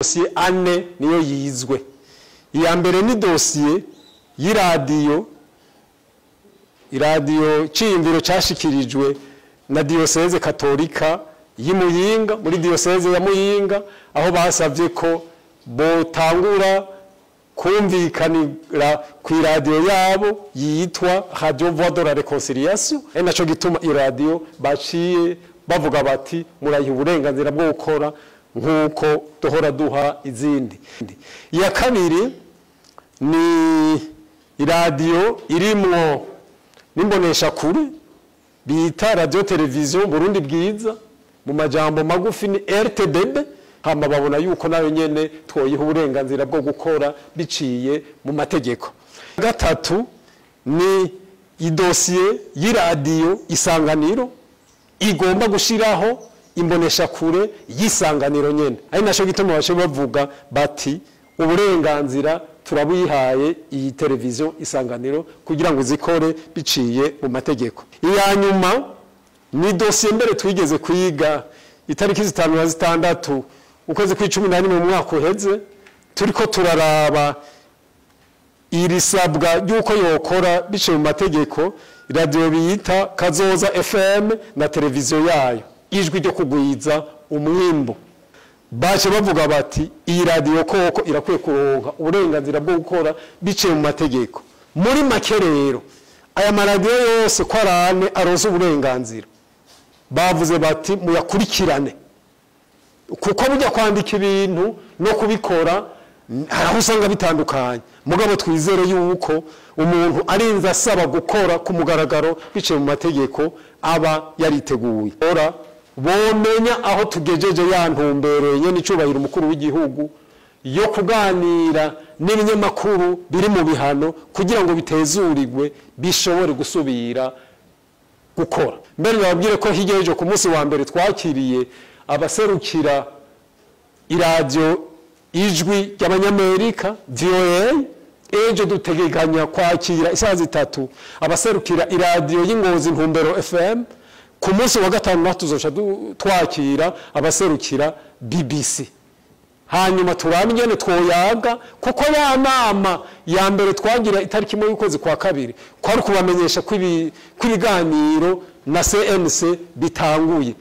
dosiye ane niyo yizwe. Iya mbere ni dosiye y'iradiyo, iradiyo Ciyumviro cashikirijwe na Diocese Katolika y'Imuyinga, muri Diocese ya Muyinga, aho basavye ko botangura kumvikanira ku iradiyo yabo yitwa Radio Voix de la Réconciliation. Naco gituma iradiyo baciye bavuga bati murayiha uburenganzira bwo gukora nkuko duhora duha izindi. Iya kabiri ni iradiyo irimwo nimbonesha kure bita Radio Television Burundi Bwiza, mu majambo magufi ni RTBB. Hama babona yuko nayo nyene twoyiha uburenganzira bwo gukora biciye mu mategeko. Gatatu ni idosiye y'iradiyo Isanganiro igomba gushiraho imbonesha kure y'Isanganiro nyene. Ari naco gituma bashe bavuga bati uburenganzira turabuyihaye iyi televiziyo Isanganiro kugira ngo zikore biciye mu mategeko. Iya nyuma ni dosiye mbere twigeze kwiga itariki 5 na 6 ukwezi kwa-11 mu mwaka uheze, turiko turaraba irisabwa yuko yokora biciye mu mategeko radio biyita Kazoza FM na televiziyo yayo, ijwi ryo kugwiza umwimbo. Baje bavuga bati iyi radio koko irakwiye kuronka uburenganzira bwo gukora biciye mu mategeko. Muri make rero aya maradiyo yose ko arane aronse uburenganzira, bavuze bati muyakurikirane, kuko burya kwandika ibintu no kubikora haraho usanga bitandukanye. Mugabo twizere yuko umuntu arinze asaba gukora ku mugaragaro biciye mu mategeko aba yariteguye. Ora bomenya aho tugejeje ya ntumbereye n'icubahiro umukuru w'igihugu yo kuganira n'ibinyamakuru biri mu bihano kugira ngo bitezurirwe bishobore gusubira gukora. Mbere nababwire ko higejeje ku munsi wa mbere twakiriye abaserukira iradiyo ijwi ry'Abanyamerika VOA. Ejo dutegekanya kwakira isaha 3 abaserukira iradiyo y'Ingozi Ntumbero FM. Ku munsi wa gatanu tuzoca twakira abaserukira BBC. Hanyuma turamenye twoyaga kuko ya nama ya mbere twagira itariki mu y'ukwezi kwa kabiri kwari kubamenyesha kwibiganiro na CNC bitanguye.